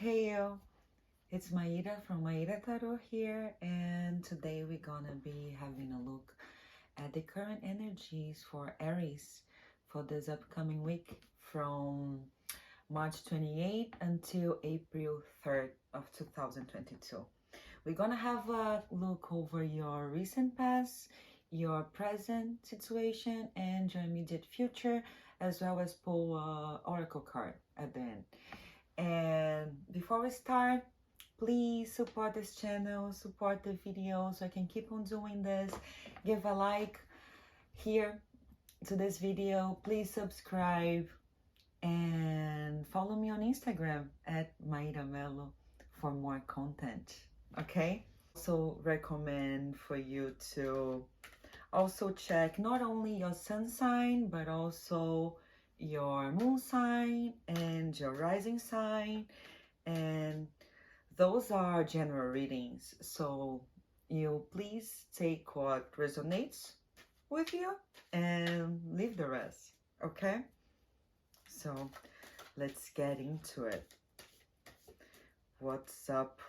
Hey yo, it's Maíra from MAÍRA Tarot here, and today we're gonna be having a look at the current energies for Aries for this upcoming week from March 28th until April 3rd of 2022. We're gonna have a look over your recent past, your present situation, and your immediate future, as well as pull an oracle card at the end. And before we start, please support this channel, support the video so I can keep on doing this. Give a like here to this video. Please subscribe and follow me on Instagram at MaíraMelo for more content. Okay? Also recommend for you to also check not only your sun sign but also your moon sign and your rising sign, and those are general readings, so you please take what resonates with you and leave the rest. Okay, so let's get into it. What's up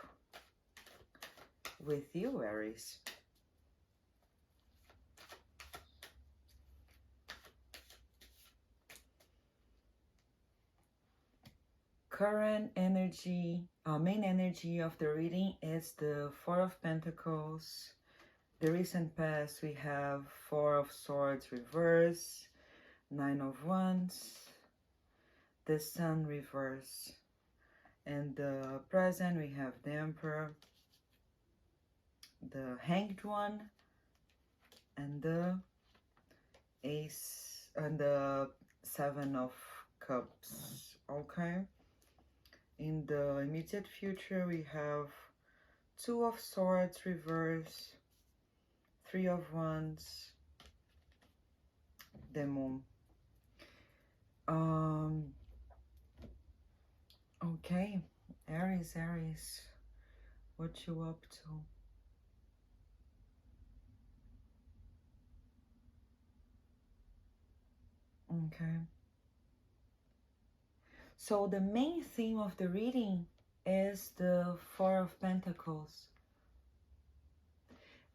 with you, Aries? Current energy, main energy of the reading is the Four of Pentacles. The recent past, we have Four of Swords reverse, Nine of Wands, the Sun reverse, and the present we have the Emperor, the Hanged One, and the Ace, and the Seven of Cups. Okay. In the immediate future, we have Two of Swords reverse, Three of Wands, the Moon. Okay, Aries, what you up to? Okay. So the main theme of the reading is the Four of Pentacles.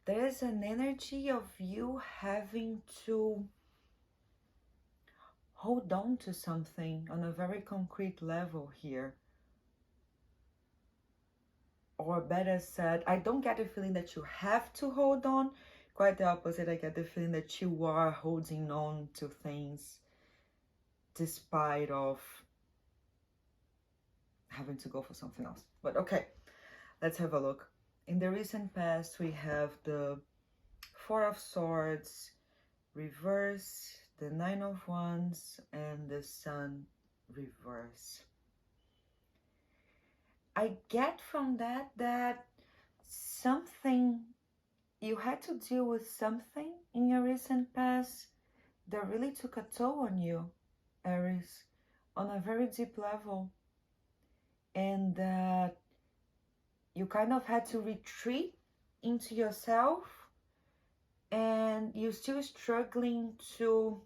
There is an energy of you having to hold on to something on a very concrete level here. Or better said, I don't get the feeling that you have to hold on. Quite the opposite, I get the feeling that you are holding on to things despite of having to go for something else. But okay, let's have a look. In the recent past, we have the Four of Swords reverse, the Nine of Wands, and the Sun reverse. I get from that something, you had to deal with something in your recent past that really took a toll on you, Aries, on a very deep level, and that you kind of had to retreat into yourself, and you're still struggling to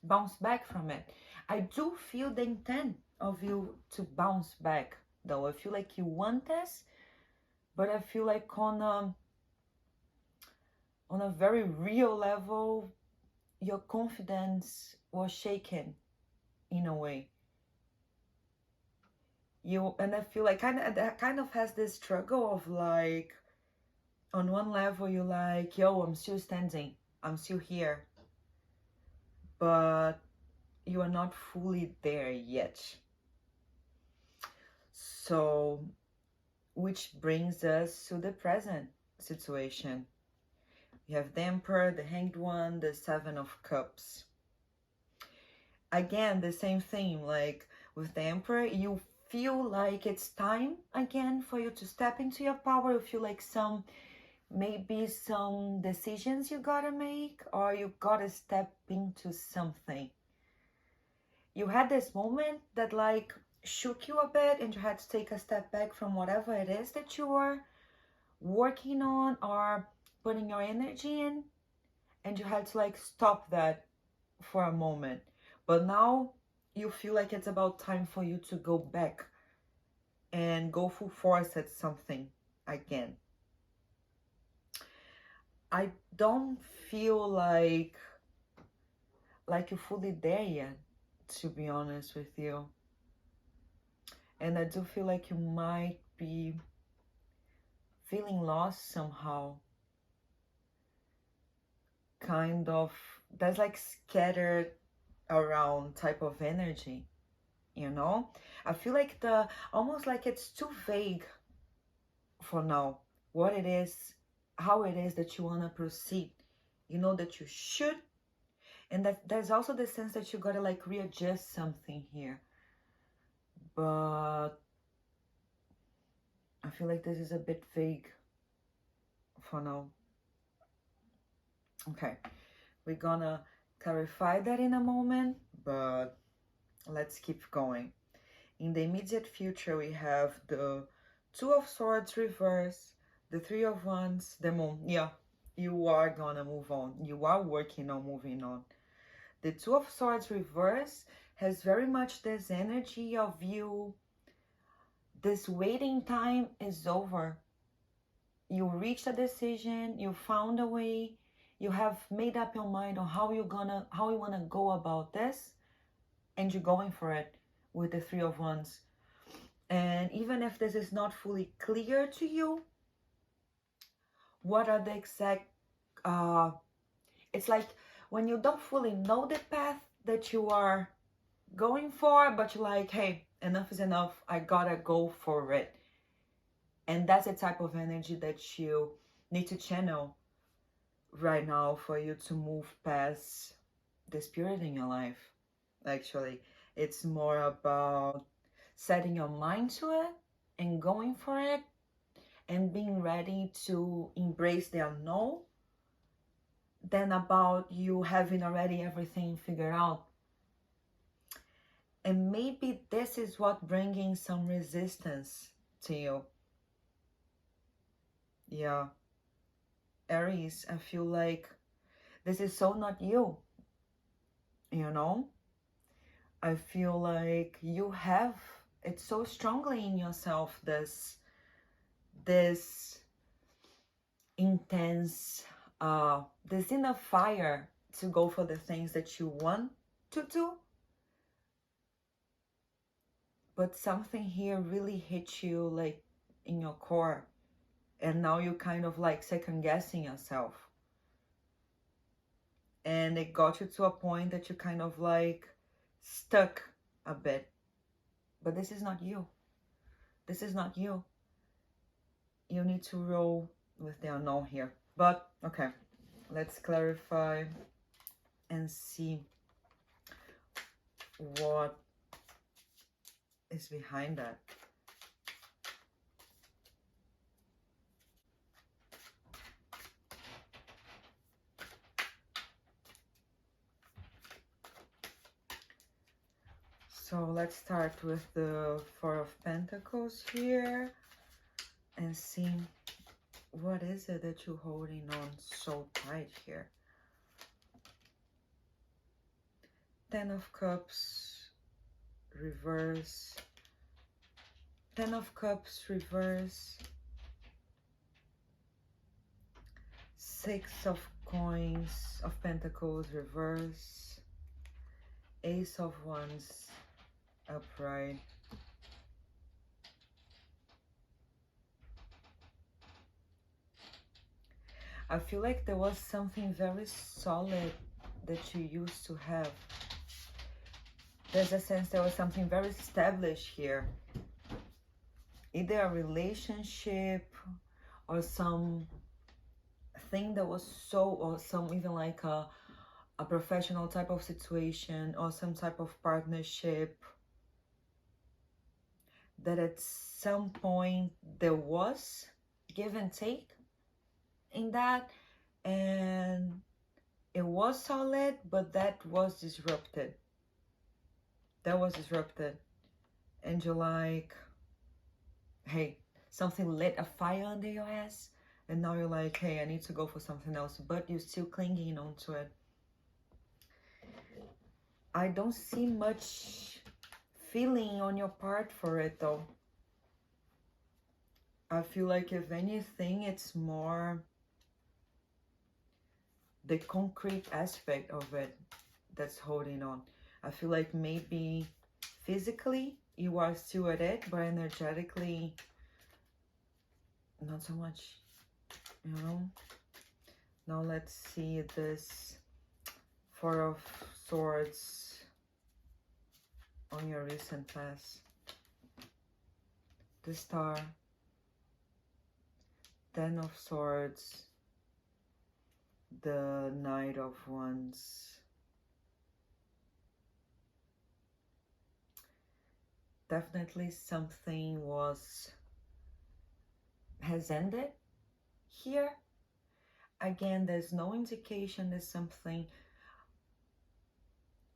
bounce back from it. I do feel the intent of you to bounce back, though. I feel like you want this, but I feel like on a very real level, your confidence was shaken in a way. And I feel like that kind of has this struggle of like, on one level you're like, yo, I'm still standing, I'm still here, but you are not fully there yet. So, which brings us to the present situation. We have the Emperor, the Hanged One, the Seven of Cups. Again, the same thing, like with the Emperor, you feel like it's time again for you to step into your power. You feel like maybe some decisions you gotta make, or you gotta step into something. You had this moment that like shook you a bit, and you had to take a step back from whatever it is that you were working on or putting your energy in, and you had to like stop that for a moment. But now you feel like it's about time for you to go back and go full force at something again. I don't feel like you're fully there yet, to be honest with you. And I do feel like you might be feeling lost somehow. Kind of, there's like scattered around type of energy, you know? I feel like almost like it's too vague for now. What it is, how it is that you want to proceed. You know that you should. And that there's also the sense that you gotta like readjust something here. But I feel like this is a bit vague for now. Okay, we're gonna clarify that in a moment, but let's keep going. In the immediate future, we have the Two of Swords reverse, the Three of Wands, the Moon. Yeah, you are gonna move on. You are working on moving on. The Two of Swords reverse has very much this energy of you. This waiting time is over. You reached a decision, you found a way, you have made up your mind on how you wanna go about this, and you're going for it with the Three of Wands. And even if this is not fully clear to you, what are the exact it's like when you don't fully know the path that you are going for, but you're like, hey, enough is enough, I gotta go for it. And that's the type of energy that you need to channel right now for you to move past the spirit in your life. Actually, it's more about setting your mind to it and going for it and being ready to embrace the unknown than about you having already everything figured out. And maybe this is what bringing some resistance to you. Yeah. Aries, I feel like this is so not you, you know? I feel like you have it so strongly in yourself, this intense, this inner fire to go for the things that you want to do. But something here really hit you like in your core. And now you're kind of like second guessing yourself. And it got you to a point that you kind of like stuck a bit. But this is not you. This is not you. You need to roll with the unknown here. But okay, let's clarify and see what is behind that. So let's start with the Four of Pentacles here and see what is it that you're holding on so tight here. Ten of Cups, reverse. Ten of Cups, reverse. Six of Coins, of Pentacles, reverse. Ace of Wands, upright. I feel like there was something very solid that you used to have. There's a sense there was something very established here. Either a relationship or some thing that was so, or some even like a professional type of situation or some type of partnership that at some point there was give and take in that, and it was solid, but that was disrupted. That was disrupted. And you're like, hey, something lit a fire under your ass, and now you're like, hey, I need to go for something else, but you're still clinging onto it. I don't see much feeling on your part for it though. I feel like if anything, it's more the concrete aspect of it that's holding on. I feel like maybe physically you are still at it, but energetically not so much, you know. Now let's see this Four of Swords on your recent past, the Star, Ten of Swords, the Knight of Wands. Definitely something has ended here. Again, there's no indication there's something.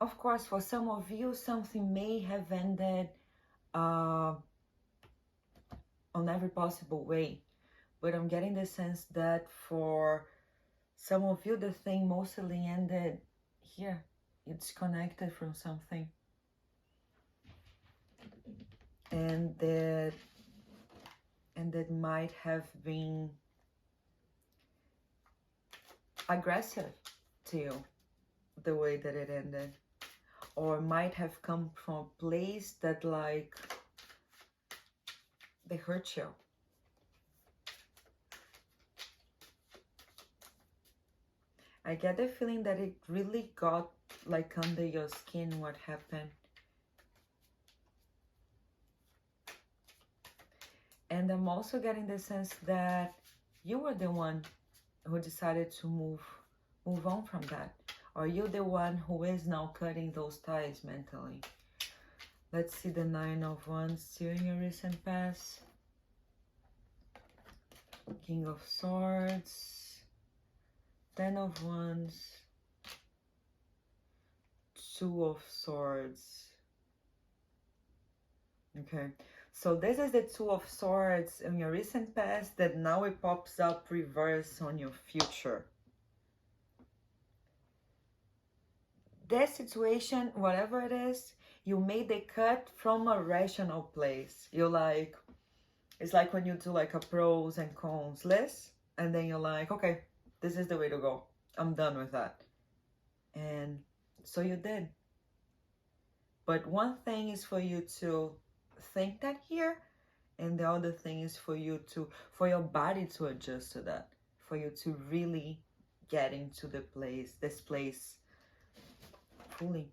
Of course, for some of you, something may have ended on every possible way. But I'm getting the sense that for some of you, the thing mostly ended here. It's connected from something. And that might have been aggressive to you, the way that it ended. Or might have come from a place that, like, they hurt you. I get the feeling that it really got, like, under your skin what happened. And I'm also getting the sense that you were the one who decided to move on from that. Or you're the one who is now cutting those ties mentally. Let's see the Nine of Wands still in your recent past. King of Swords, Ten of Wands, Two of Swords. Okay, so this is the Two of Swords in your recent past that now it pops up reverse on your future. That situation, whatever it is, you made the cut from a rational place. You're like, it's like when you do like a pros and cons list, and then you're like, okay, this is the way to go. I'm done with that. And so you did. But one thing is for you to think that here, and the other thing is for your body to adjust to that, for you to really get into this place fully.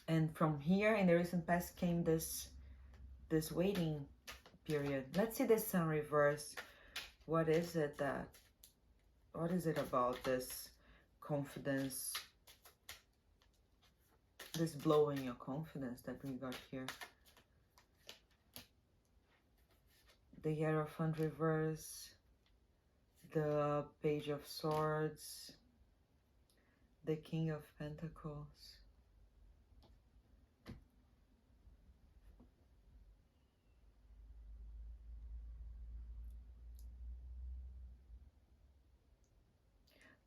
And from here in the recent past came this waiting period. Let's see the Sun reverse. What is it about this confidence, this blowing your confidence that we got here? The Hierophant reverse, the Page of Swords, the King of Pentacles.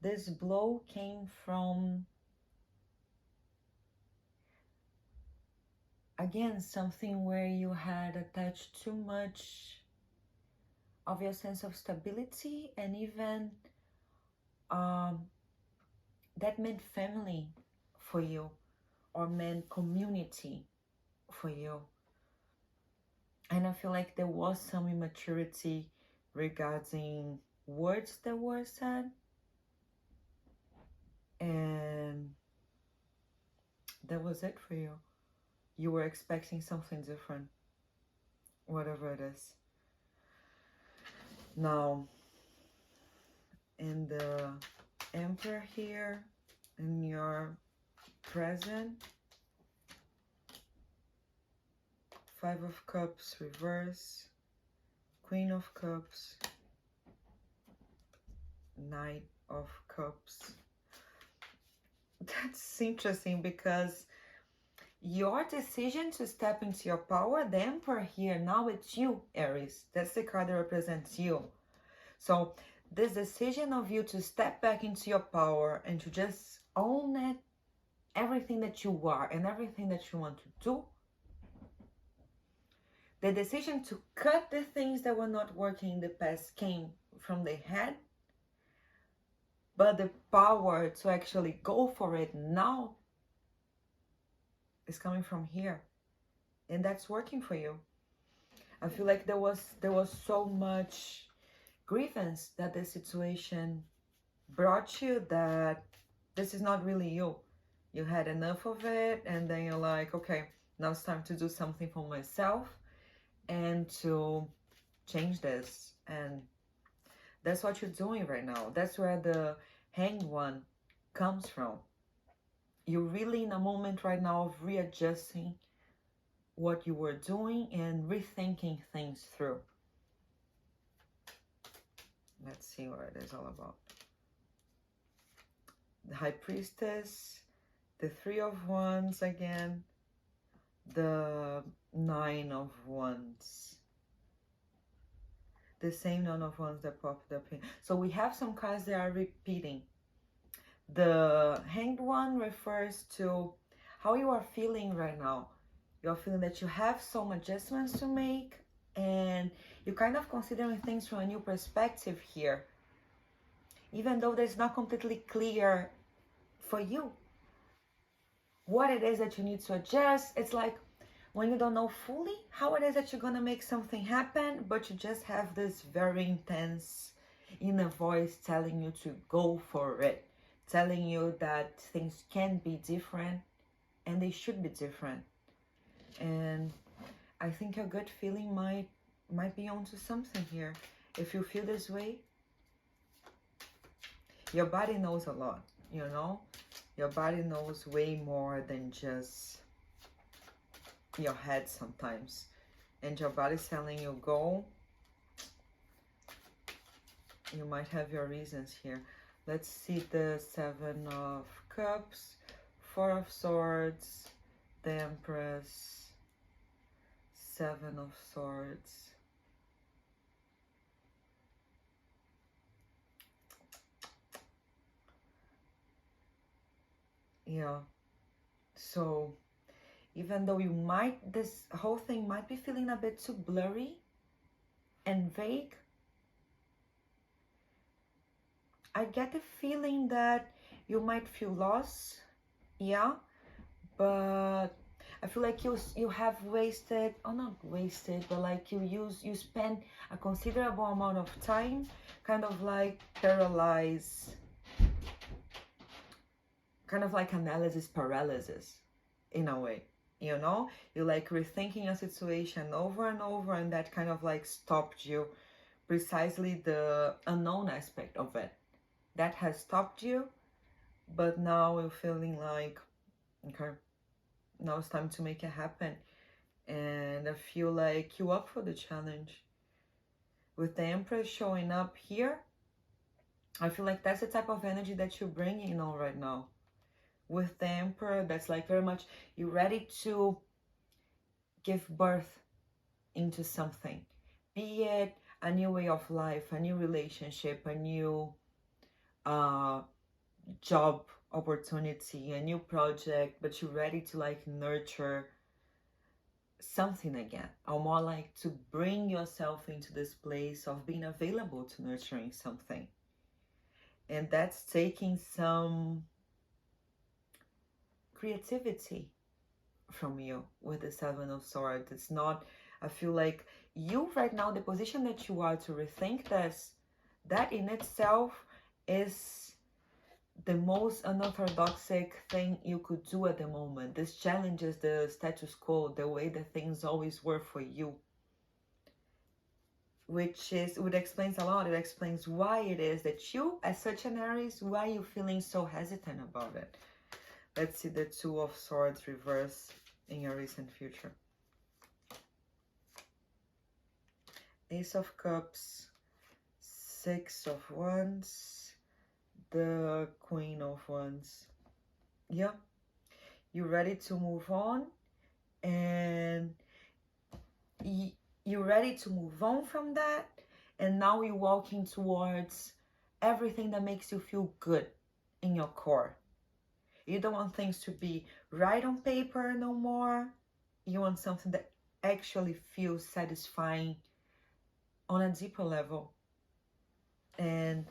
This blow came from, again, something where you had attached too much of your sense of stability, and even that meant family for you, or meant community for you. And I feel like there was some immaturity regarding words that were said, and that was it for you. You were expecting something different, whatever it is. Now, in the Emperor here, in your present, Five of Cups reverse, Queen of Cups, Knight of Cups. That's interesting because your decision to step into your power, the Emperor here, now it's you, Aries. That's the card that represents you. So this decision of you to step back into your power and to just own it, everything that you are and everything that you want to do, The decision to cut the things that were not working in the past came from the head, but the power to actually go for it now is coming from here, and that's working for you. I feel like there was so much grievance that the situation brought you that this is not really you. You had enough of it, and then you're like, okay, now it's time to do something for myself and to change this. And that's what you're doing right now. That's where the Hanged One comes from. You're really in a moment right now of readjusting what you were doing and rethinking things through. Let's see what it is all about. The High Priestess, the Three of Wands again, the Nine of Wands, the same Nine of Wands that popped up here. So we have some cards that are repeating. The Hanged One refers to how you are feeling right now. You're feeling that you have some adjustments to make, and you're kind of considering things from a new perspective here, even though there's not completely clear for you what it is that you need to adjust. It's like when you don't know fully how it is that you're gonna make something happen, but you just have this very intense inner voice telling you to go for it, telling you that things can be different and they should be different. And I think your gut feeling might be onto something here. If you feel this way, your body knows a lot, you know? Your body knows way more than just your head sometimes. And your body's telling you go. You might have your reasons here. Let's see the Seven of Cups, Four of Swords, the Empress, Seven of Swords. Yeah, so even though you might, this whole thing might be feeling a bit too blurry and vague, I get the feeling that you might feel lost, yeah, but I feel like you have wasted, or not wasted, but like you spend a considerable amount of time kind of like paralyzed, kind of like analysis paralysis in a way, you know? You're like rethinking a situation over and over, and that kind of like stopped you. Precisely the unknown aspect of it that has stopped you, but now you're feeling like, okay, now it's time to make it happen. And I feel like you're up for the challenge. With the Empress showing up here, I feel like that's the type of energy that you're bringing on right now. With the Emperor, that's like very much you're ready to give birth into something, be it a new way of life, a new relationship, a new job opportunity, a new project, but you're ready to like nurture something again, or more like to bring yourself into this place of being available to nurturing something. And that's taking some creativity from you with the Seven of Swords. It's not, I feel like you right now, the position that you are to rethink this, that in itself is the most unorthodox thing you could do at the moment. This challenges the status quo, the way that things always were for you, which explains a lot. It explains why it is that you, as such an Aries, why you're feeling so hesitant about it. Let's see the Two of Swords reverse in your recent future. Ace of Cups, Six of Wands, the Queen of Wands. Yeah, you're ready to move on, and you're ready to move on from that, and now you're walking towards everything that makes you feel good in your core. You don't want things to be right on paper no more. You want something that actually feel satisfying on a deeper level. And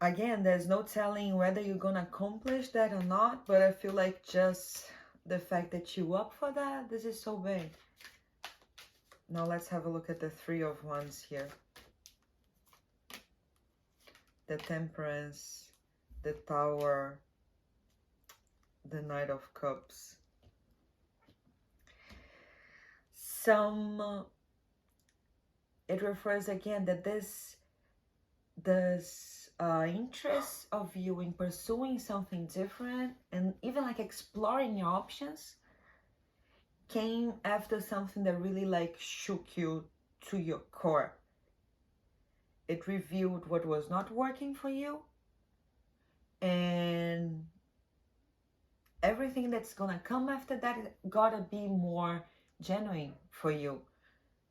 again, there's no telling whether you're gonna accomplish that or not, but I feel like just the fact that you're up for that, this is so big. Now let's have a look at the Three of Wands here. The Temperance, the Tower, the Knight of Cups. It refers again that this interest of you in pursuing something different and even like exploring your options came after something that really like shook you to your core. It revealed what was not working for you, and everything that's gonna come after that gotta be more genuine for you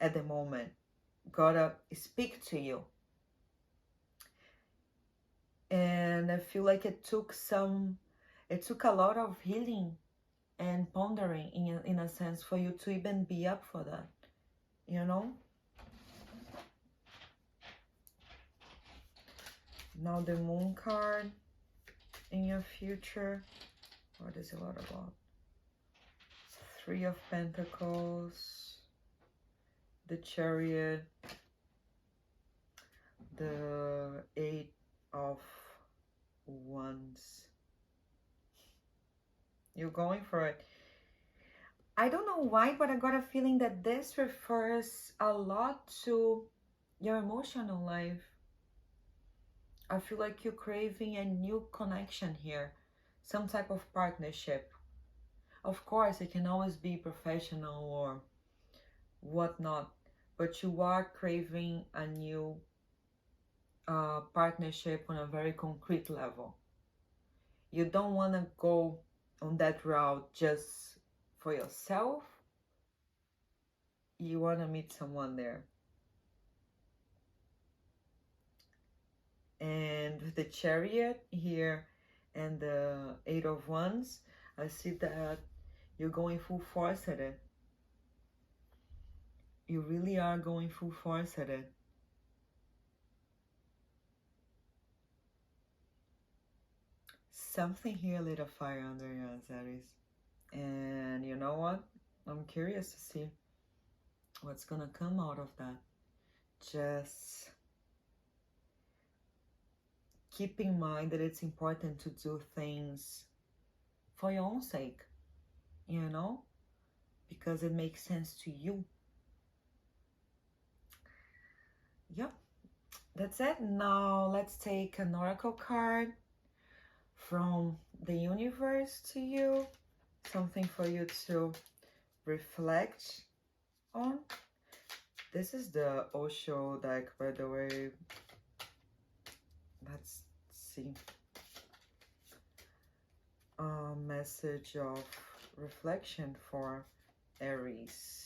at the moment, gotta speak to you. And I feel like it took a lot of healing and pondering in a sense for you to even be up for that, you know? Now the Moon card in your future. What is it all about? Three of Pentacles, the Chariot, the Eight of Wands. You're going for it. I don't know why, but I got a feeling that this refers a lot to your emotional life. I feel like you're craving a new connection here, some type of partnership. Of course, it can always be professional or whatnot, but you are craving a new partnership on a very concrete level. You don't want to go on that route just for yourself. You want to meet someone there. And with the Chariot here and the Eight of Wands, I see that you're going full force at it. You really are going full force at it. Something here lit a fire under your eyes, Aries. And you know what? I'm curious to see what's gonna come out of that. Just keep in mind that it's important to do things for your own sake, you know, because it makes sense to you. Yep, that's it. Now let's take an oracle card from the universe to you, something for you to reflect on. This is the Osho deck, by the way. Let's see. A message of reflection for Aries.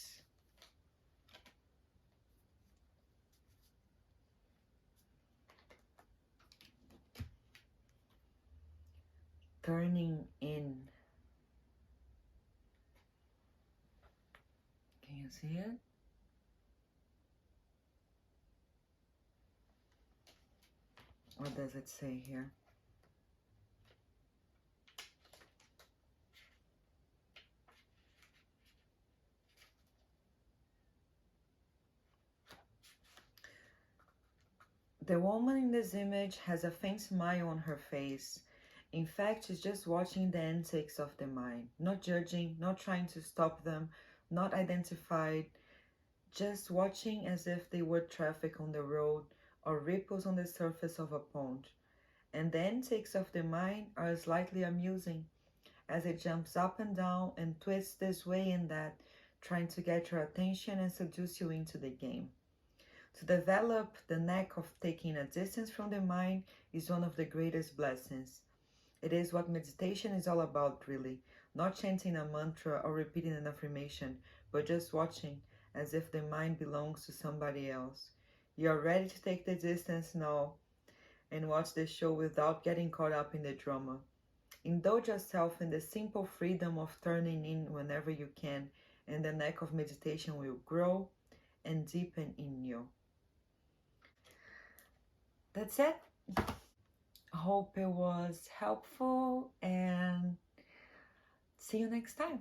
Turning in. Can you see it? What does it say here? The woman in this image has a faint smile on her face. In fact, she's just watching the antics of the mind, not judging, not trying to stop them, not identified, just watching as if they were traffic on the road or ripples on the surface of a pond. And the antics of the mind are slightly amusing, as it jumps up and down and twists this way and that, trying to get your attention and seduce you into the game. To develop the knack of taking a distance from the mind is one of the greatest blessings. It is what meditation is all about, really. Not chanting a mantra or repeating an affirmation, but just watching as if the mind belongs to somebody else. You are ready to take the distance now and watch the show without getting caught up in the drama. Indulge yourself in the simple freedom of turning in whenever you can and the neck of meditation will grow and deepen in you. That's it. Hope it was helpful, and see you next time.